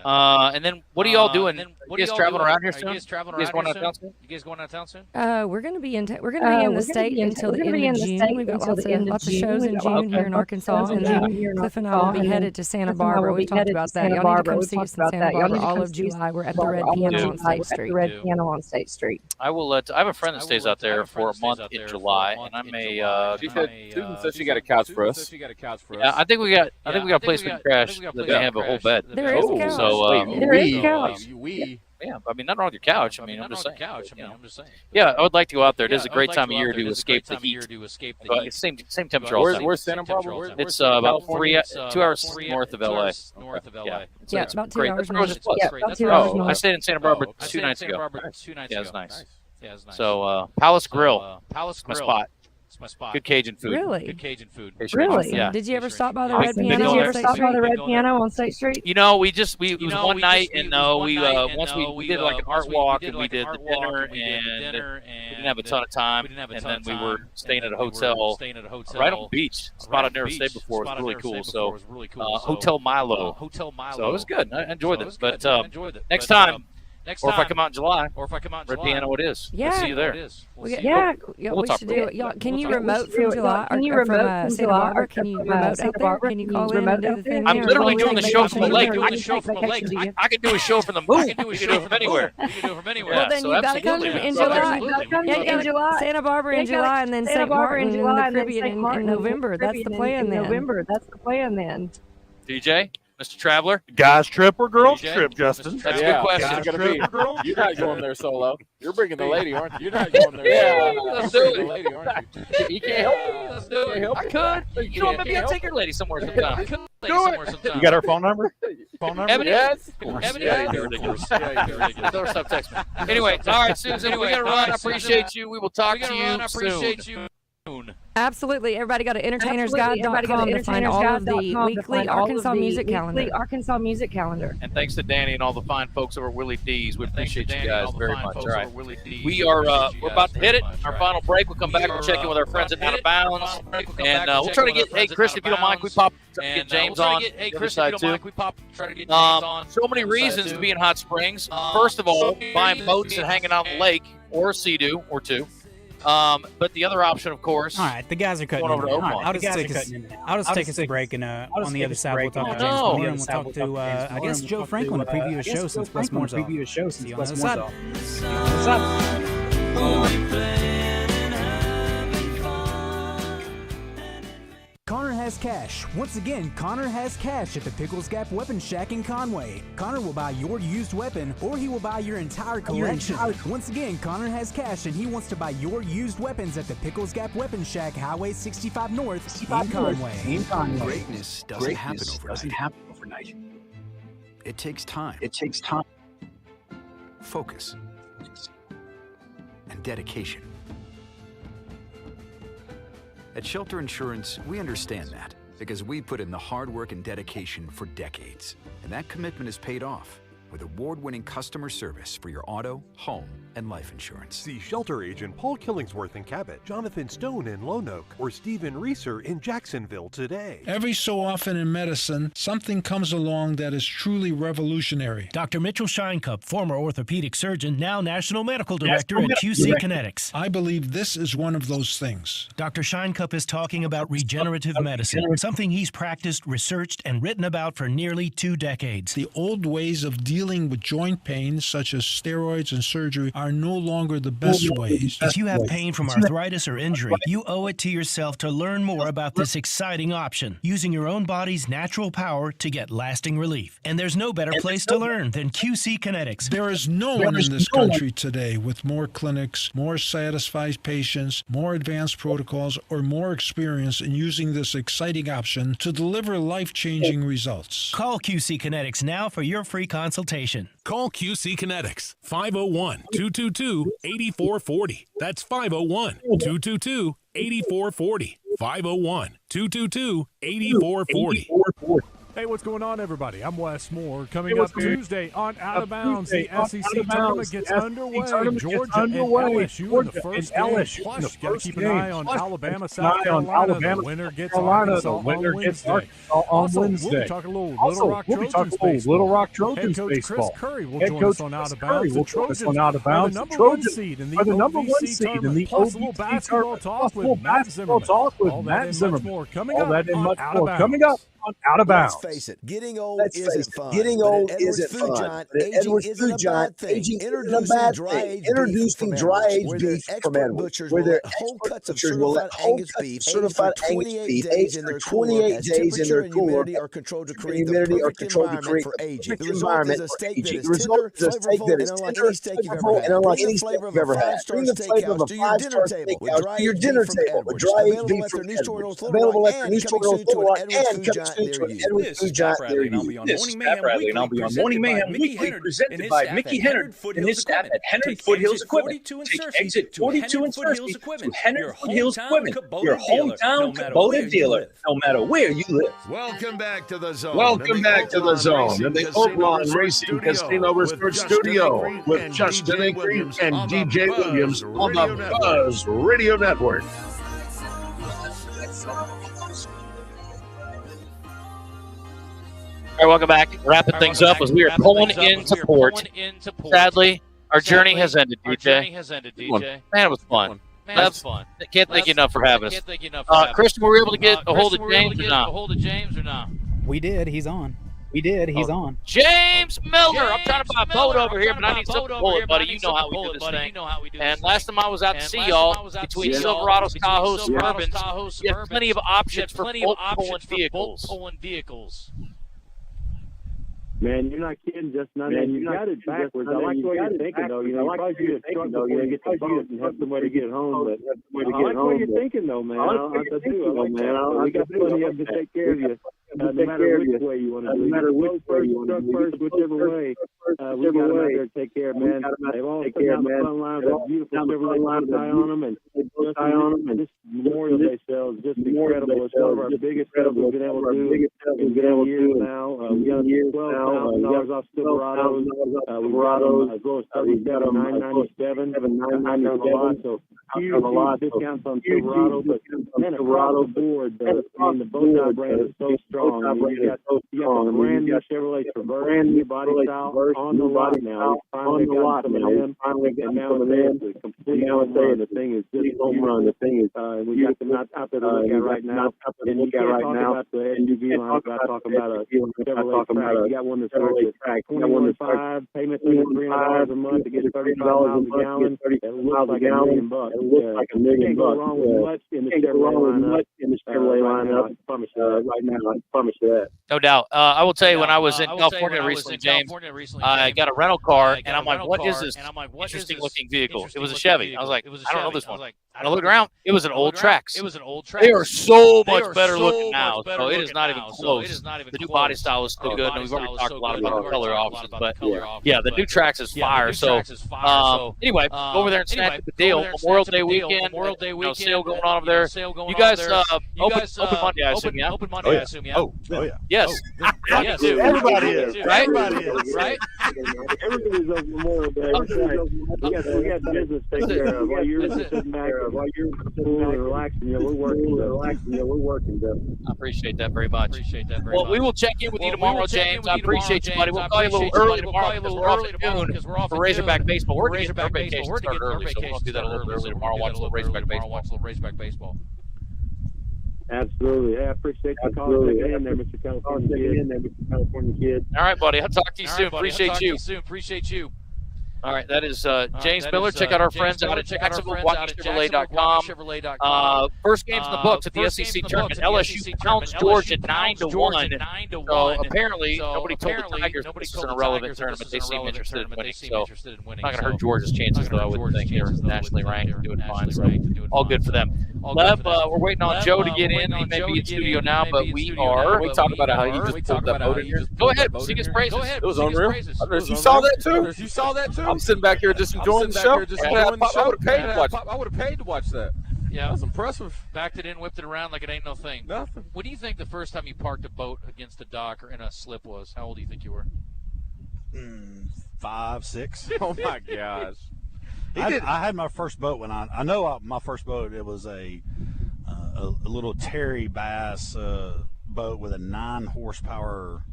And then what are y'all doing? You guys traveling around here soon? You guys going out of town soon? We're going to be in the state until the end of June. We've got lots of shows in June here in Arkansas, and then Cliff and I will be headed to Santa Barbara. We talked about that. Y'all need to come see us in Santa Barbara all of July. We're at the Red Piano on State Street. I will. I have a friend that stays out there for a month in July, and I may. Susan said she got a couch for us. Yeah, I think we got a place we can crash that they have a whole bed. There is a couch. So there is a couch. Yeah, I mean, nothing wrong with your couch. I mean, I'm just saying. Yeah, I would like to go out there. It is a great time of year to escape the heat. But it's same temperature all the time. Where's Santa Barbara? It's about 2 hours north of LA. Yeah, it's about 2 hours north. I stayed in Santa Barbara 2 nights ago. Yeah, it's nice. So Palace Grill, my spot. Good Cajun food. Really? Good Cajun food. Really? Yeah. Did you ever stop by the Red Piano on State Street? You know, it was one night, and we did like an art walk, and we did the dinner, and we didn't have a ton of time, and then we were staying at a hotel right on the beach. A spot I've never stayed before. It was really cool. So Hotel Milo. So it was good. I enjoyed it. But next time. Or if I come out in July, Red Piano it is. Yeah. I'll see you there. We should do it. Can you remote from July? Can you remote from Santa Barbara? Can you remote out there? Can you call in and do the thing? I'm literally doing the show from the lake. I can do a show from the moon. You can do it from anywhere. Well, then you got to come in July. Yeah, you got to Santa Barbara in July, and then St. Martin in the Caribbean in November. That's the plan then. DJ? Mr. Traveler? Guys trip or girls trip, Justin? That's a good question. You're not going there solo. You're bringing the lady, aren't you? You're not going there. Let's do it. You can't help me. Let's do it. I could. You know what? Maybe I'll take your lady somewhere sometime. You got her phone number? Ebony? Yes. Ebony? You're ridiculous. Don't stop texting me. Anyway, all right, Susan, we got to run. I appreciate you. We will talk to you soon. Absolutely. Everybody go to entertainersguide.com to find all of the weekly Arkansas music calendar. And thanks to Danny and all the fine folks over at Willie D's. We appreciate you guys very much. All right. We are we're about to hit it. Our final break. We'll come back and check in with our friends at Out of Bounds. And we'll try to get, Chris, if you don't mind, can we pop get James on the other side too? So many reasons to be in Hot Springs. First of all, buying boats and hanging out on the lake, or a Sea-Doo, or two. But the other option, of course. All right, the guys are cutting. Over to I'll just take us a break, and on the other side we'll talk to James Moore, and we'll talk to I guess Joe Franklin to preview a show since Plus Moore's off. See you on the other side. What's up? Connor has cash. Once again, Connor has cash at the Pickles Gap Weapon Shack in Conway. Connor will buy your used weapon, or he will buy your entire collection. Once again, Connor has cash, and he wants to buy your used weapons at the Pickles Gap Weapon Shack, Highway 65 North in Conway. Greatness doesn't happen overnight. It takes time. Focus. And dedication. At Shelter Insurance, we understand that because we put in the hard work and dedication for decades. And that commitment is paid off. with award-winning customer service for your auto, home, and life insurance. See shelter agent Paul Killingsworth in Cabot, Jonathan Stone in Lone Oak, or Stephen Reeser in Jacksonville today. Every so often in medicine, something comes along that is truly revolutionary. Dr. Mitchell Scheinkup, former orthopedic surgeon, now National Medical Director at QC Kinetics. I believe this is one of those things. Dr. Scheinkup is talking about regenerative medicine, something he's practiced, researched, and written about for nearly 2 decades. The old ways of dealing with joint pain, such as steroids and surgery, are no longer the best ways. If you have pain from arthritis or injury, you owe it to yourself to learn more about this exciting option, using your own body's natural power to get lasting relief. And there's no better place to learn than QC Kinetics. There is no one in this country today with more clinics, more satisfied patients, more advanced protocols, or more experience in using this exciting option to deliver life-changing results. Call QC Kinetics now for your free consultation. Call QC Kinetics, 501-222-8440. That's 501-222-8440. 501-222-8440. Hey, what's going on, everybody? I'm Wes Moore. Coming up Tuesday on Out of Bounds, the SEC tournament gets underway. Georgia and LSU in the first game. Plus, got to keep an eye on Alabama, South Carolina. The winner gets Arkansas on Wednesday. We'll be talking a Little Rock Trojans baseball. Head coach Chris Curry will join us on Out of Bounds. The Trojans are the number one seed in the OVC tournament. Plus, a little basketball talk with Matt Zimmerman. All that and much more coming up on Out of Bounds. Out of bounds. Let's face it, getting old isn't fun. Aging isn't a bad thing. Introducing dry aged beef from Edwards, where their whole cuts of certified Angus beef aged for 28 days in their cooler. Humidity are controlled to create the perfect environment for aging. The result is a steak that is tender, flavorful, and unlike any steak you've ever had. Bring the flavor of a five-star steakhouse to your dinner table with dry aged beef from Edwards. Available at their new store in Old Little Rock and coming soon to an Edwards Food Giant. This is Pat Bradley, and I'll be on Morning Mayhem Weekly, presented by Mickey Hennard and his staff at Hennard Foothills Equipment. Take exit 42 and Searcy to Hennard Foothills Equipment, your hometown Kubota dealer, no matter where you live. Welcome back to the Zone. Welcome back to the Zone in the Oaklawn Racing Casino Resort Studio with Justin Acri and DJ Williams on the Buzz Radio Network. All right, welcome back. Wrapping things up as we are pulling into port. Sadly, our journey has ended, DJ. Man, it was fun. That's fun. Can't thank you enough for having us. Christian, were we able to get a hold of James or not? We did. He's on. He's on. James Milner. I'm trying to buy a boat over here, but I need something to pull it, buddy. You know how we do this thing. And last time I was out to see y'all, between Silverados, Tahoes, Suburbans, you have plenty of options for boat pulling vehicles. Man, you're not kidding, just none. Man, you got it backwards. I like the way you're thinking, though. You know, I like you to struggle before you get the boat and have somewhere to get home. But I like the way you're thinking, though, man. I like that. We got plenty of them to take care of you. No matter which way you want to do it. No matter which way you want to do it. Whichever way, we got them out there to take care of, man. They've all put down the front line with a beautiful Chevrolet tie on them. And this Memorial Day sale is just incredible. It's one of our biggest sales we've been able to do in years now. We got $12,000 off Silverados. We got as low as $37,997. So huge discounts on Silverado. But then across the board, the Bowtie brand is so strong. You got a brand new Chevrolet Traverse, brand new body style on the lot now. Finally got some of them. And now it's a complete home run. The thing is just home run. The thing is, we got them out there to look at right now. And you can't talk about the SUV line without talking about a Chevrolet track. You got one that starts at $21,500, payment $300 a month to get 30 miles a gallon. It looks like $1 million. You can't go wrong with much in the Chevrolet lineup. I promise you that right now. I promise you that. No doubt. I will tell you, when I was in California recently, James, I got a rental car, and I'm like, what is this interesting-looking vehicle? It was a Chevy. I was like, I don't know this one. I looked around. It was an old Trax. They are so much better looking now. So it is not even close. The new body style is still good, and we've already talked a lot about the color options. But yeah, the new Trax is fire. So anyway, go over there and snatch the deal. Memorial Day weekend. Sale going on over there. You guys open Monday, I assume, yeah? Oh, yeah. Yes. Yes. Everybody is. Right? Right? Everybody's open Memorial Day. We got business to take care of. While you're sitting back, while you're cool and relaxing, we're working. I appreciate that very much. Well, we will check in with you tomorrow, James. I appreciate you, buddy. We'll call you a little early tomorrow because we're off at noon for Razorback baseball. We're going to get our vacation started early, so we'll do that a little bit early tomorrow. Watch a little Razorback baseball. Absolutely. I appreciate the call. Checking in there, Mr. California Kid. All right, buddy. I'll talk to you soon. Appreciate you. All right, that is James Miller. Check out our friends out at Jacksonville, WaukesChevrolet.com. First game's in the books at the SEC tournament. LSU pounds Georgia 9-1. So apparently, nobody told the Tigers this is an irrelevant tournament. They seem interested in winning. So it's not going to hurt Georgia's chances, though. I would think they're nationally ranked, doing fine. So all good for them. Lev, we're waiting on Joe to get in. He may be in studio now, but we are. We talk about how you just pulled that boat in here. Go ahead. Sing his praises. It was unreal. You saw that too? I'm sitting back here just enjoying the show. I would have paid to watch that. Yeah, that's impressive. Backed it in, whipped it around like it ain't no thing. Nothing. What do you think the first time you parked a boat against a dock or in a slip was? How old do you think you were? 5, 6. Oh my gosh. I had my first boat when my first boat. It was a little Terry Bass boat with a 9 horsepower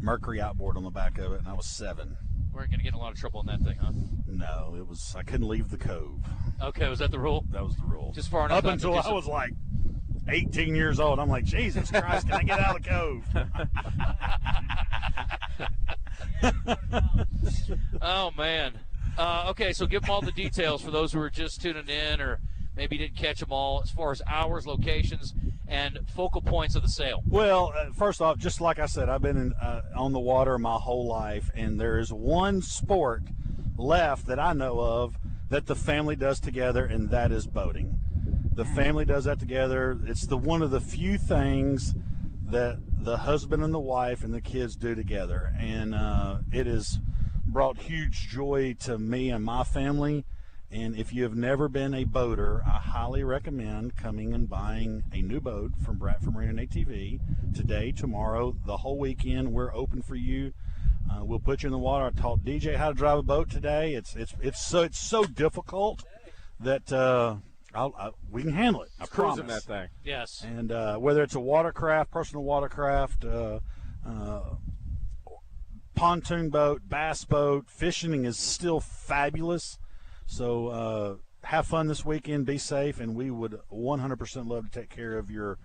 Mercury outboard on the back of it, and I was 7. We're going to get in a lot of trouble in that thing, huh? No, I couldn't leave the cove. Okay, was that the rule? That was the rule. Just far enough. Up until I was like 18 years old. I'm like, Jesus Christ, can I get out of the cove? Oh, man. Okay, so give them all the details for those who are just tuning in or maybe didn't catch them all as far as hours, locations, and focal points of the sale. Well, first off, just like I said, I've been on the water my whole life, and there is one sport left that I know of that the family does together, and that is boating. The family does that together. It's one of the few things that the husband and the wife and the kids do together, and it has brought huge joy to me and my family. And if you have never been a boater, I highly recommend coming and buying a new boat from Bradford Marine and ATV today, tomorrow, the whole weekend. We're open for you. We'll put you in the water. I taught DJ how to drive a boat today. It's so difficult that we can handle it. I promise. Cruising that thing. Yes. And whether it's a watercraft, personal watercraft, pontoon boat, bass boat, fishing is still fabulous. So have fun this weekend, be safe, and we would 100% love to take care of your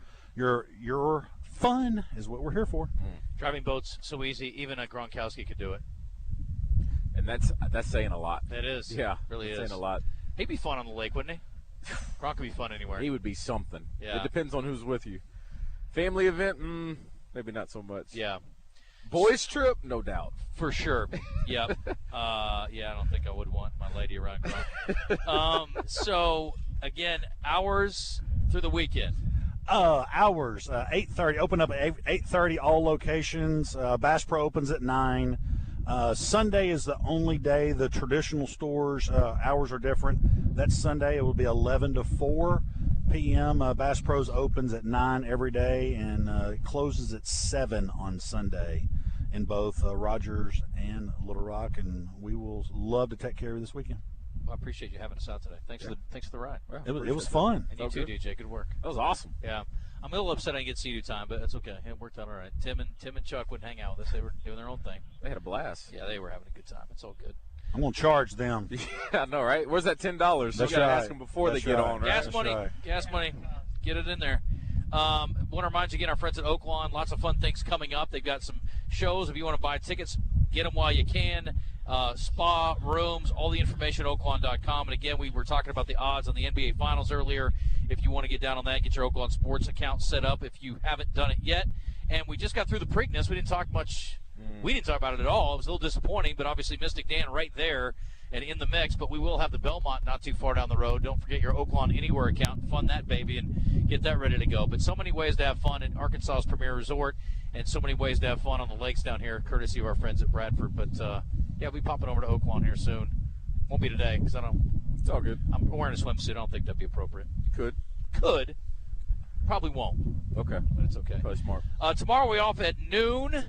fun is what we're here for. Driving boats so easy, even a Gronkowski could do it. And that's saying a lot. It is. Yeah, really is. Saying a lot. He'd be fun on the lake, wouldn't he? Gronk could be fun anywhere. He would be something. Yeah. It depends on who's with you. Family event, maybe not so much. Yeah. Boys trip, no doubt. For sure. Yep. I don't think I would want my lady around Gronk. So, again, hours through the weekend. Hours, 8:30. Open up at 8:30, all locations. Bass Pro opens at 9. Sunday is the only day the traditional stores hours are different. That's Sunday. It will be 11 to 4 p.m. Bass Pros opens at 9 every day, and it closes at 7 on Sunday in both Rogers and Little Rock, and we will love to take care of you this weekend. Well, I appreciate you having us out today. Thanks for the ride. Well, it was fun. And you too, DJ. Good work. That was awesome. Yeah. I'm a little upset I didn't get Sea-Doo time, but that's okay. It worked out all right. Tim and Chuck wouldn't hang out with us. They were doing their own thing. They had a blast. Yeah, they were having a good time. It's all good. I'm going to charge them. Yeah, I know, right? Where's that $10? That's you got to ask them before they get on, right? Gas money. Get it in there. Want to remind you again, our friends at Oaklawn, lots of fun things coming up. They've got some shows. If you want to buy tickets, get them while you can. Spa, rooms, all the information at Oaklawn.com. And again, we were talking about the odds on the NBA Finals earlier. If you want to get down on that, get your Oaklawn Sports account set up if you haven't done it yet. And we just got through the Preakness. We didn't talk much. We didn't talk about it at all. It was a little disappointing, but obviously Mystic Dan right there and in the mix. But we will have the Belmont not too far down the road. Don't forget your Oaklawn Anywhere account. Fund that baby and get that ready to go. But so many ways to have fun in Arkansas's premier resort, and so many ways to have fun on the lakes down here, courtesy of our friends at Bradford. But yeah, we'll be popping over to Oaklawn here soon. Won't be today because I don't. It's all good. I'm wearing a swimsuit. I don't think that'd be appropriate. Could. Probably won't. Okay. But it's okay. Probably smart. Tomorrow we off at noon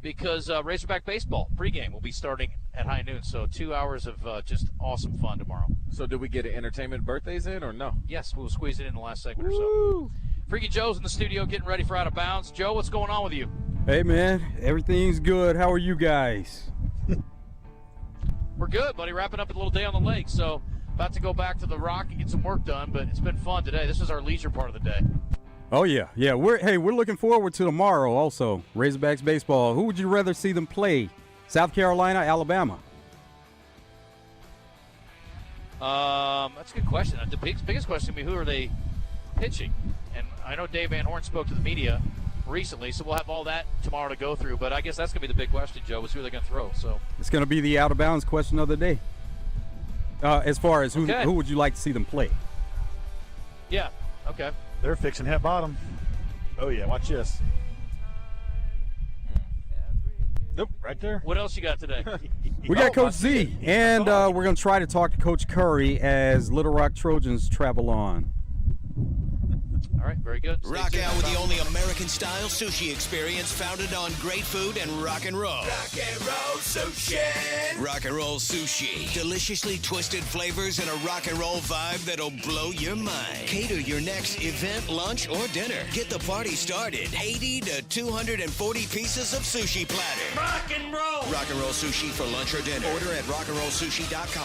because Razorback baseball pregame will be starting at high noon. So 2 hours of just awesome fun tomorrow. So did we get an entertainment birthdays in or no? Yes, we'll squeeze it in the last segment or so. Freaky Joe's in the studio getting ready for Out of Bounds. Joe, what's going on with you? Hey, man. Everything's good. How are you guys? We're good, buddy. Wrapping up a little day on the lake. So about to go back to the Rock and get some work done, but it's been fun today. This is our leisure part of the day. Oh, yeah. Yeah, we're looking forward to tomorrow also. Razorbacks baseball. Who would you rather see them play? South Carolina, Alabama? That's a good question. The biggest question to me, who are they pitching? And I know Dave Van Horn spoke to the media recently, so we'll have all that tomorrow to go through. But I guess that's going to be the big question, Joe, is who are they going to throw? So it's going to be the out-of-bounds question of the day. As far as who would you like to see them play? Yeah, okay. They're fixing hit bottom. Oh, yeah, watch this. Nope, right there. What else you got today? We got Coach Z, and we're going to try to talk to Coach Curry as Little Rock Trojans travel on. All right, very good. Rock out with the only American-style sushi experience founded on great food and rock and roll. Rock and roll sushi. Rock and roll sushi. Deliciously twisted flavors and a rock and roll vibe that'll blow your mind. Cater your next event, lunch, or dinner. Get the party started. 80 to 240 pieces of sushi platter. Rock and roll. Rock and roll sushi for lunch or dinner. Order at rockandrollsushi.com.